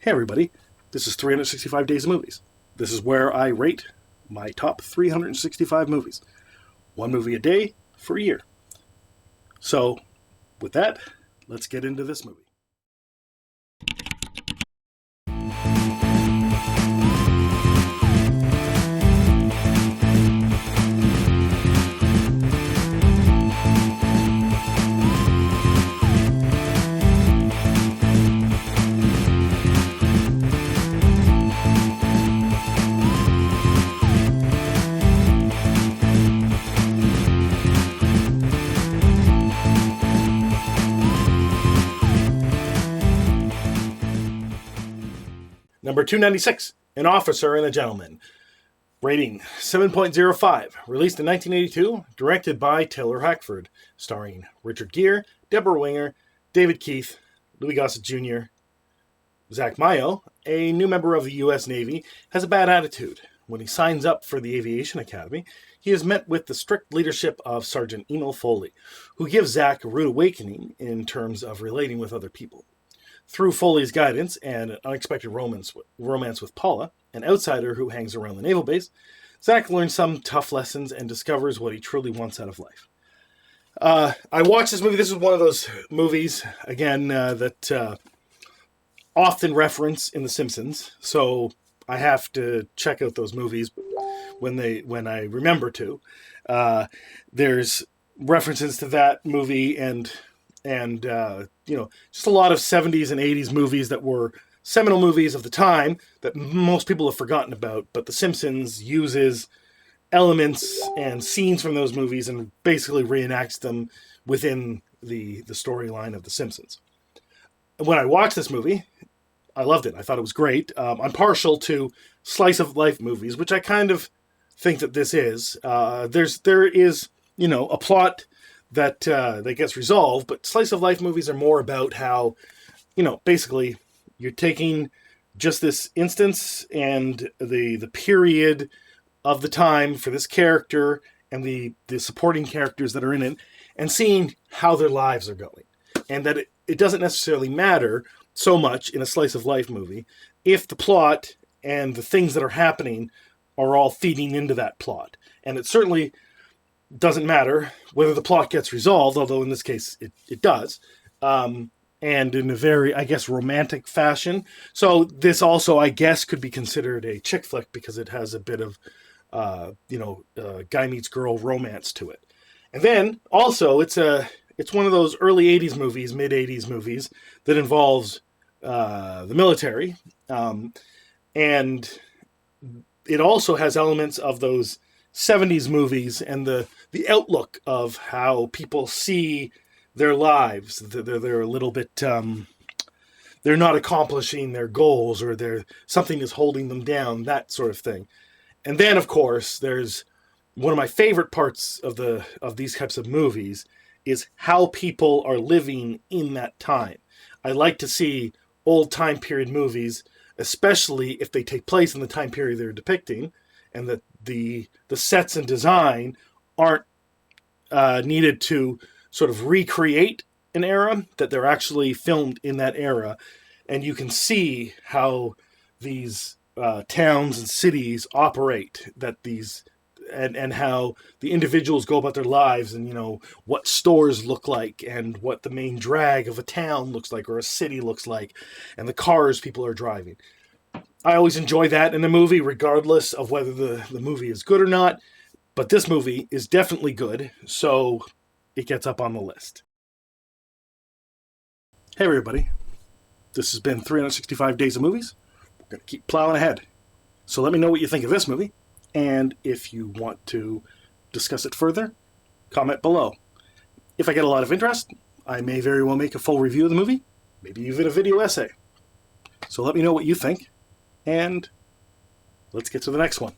Hey everybody, this is 365 Days of Movies. This is where I rate my top 365 movies. One movie a day for a year. So, with that, let's get into this movie. Number 296, An Officer and a Gentleman. Rating 7.05. Released in 1982. Directed by Taylor Hackford. Starring Richard Gere, Debra Winger, David Keith, Louis Gossett Jr. Zack Mayo, a new member of the U.S. Navy, has a bad attitude. When he signs up for the Aviation Academy, he is met with the strict leadership of Sergeant Emil Foley, who gives Zack a rude awakening in terms of relating with other people. Through Foley's guidance and an unexpected romance with Paula, an outsider who hangs around the naval base, Zack learns some tough lessons and discovers what he truly wants out of life. I watched this movie. This is one of those movies, again, that often reference in The Simpsons. So I have to check out those movies when I remember to. There's references to that movie and just a lot of 70s and 80s movies that were seminal movies of the time that most people have forgotten about, but The Simpsons uses elements and scenes from those movies and basically reenacts them within the storyline of The Simpsons. When I watched this movie, I loved it. I thought it was great. I'm partial to slice of life movies, which I kind of think that this is. There is a plot that gets resolved, but slice of life movies are more about how, basically you're taking just this instance and the period of the time for this character and the supporting characters that are in it and seeing how their lives are going. And that it doesn't necessarily matter so much in a slice of life movie if the plot and the things that are happening are all feeding into that plot. And it certainly doesn't matter whether the plot gets resolved, although in this case it does, and in a very, I guess, romantic fashion. So this also, I guess, could be considered a chick flick because it has a bit of, guy meets girl romance to it. And then also it's one of those early 80s movies, mid 80s movies that involves the military, and it also has elements of those 70s movies and the outlook of how people see their lives. They're a little bit, they're not accomplishing their goals, or something is holding them down, that sort of thing. And then, of course, there's one of my favorite parts of these types of movies is how people are living in that time. I like to see old time period movies, especially if they take place in the time period they're depicting, and that the sets and design aren't needed to sort of recreate an era, that they're actually filmed in that era. And you can see how these towns and cities operate, and how the individuals go about their lives, and what stores look like, and what the main drag of a town looks like, or a city looks like, and the cars people are driving. I always enjoy that in a movie, regardless of whether the movie is good or not. But this movie is definitely good, so it gets up on the list. Hey everybody, this has been 365 Days of Movies. We're going to keep plowing ahead. So let me know what you think of this movie, and if you want to discuss it further, comment below. If I get a lot of interest, I may very well make a full review of the movie, maybe even a video essay. So let me know what you think. And let's get to the next one.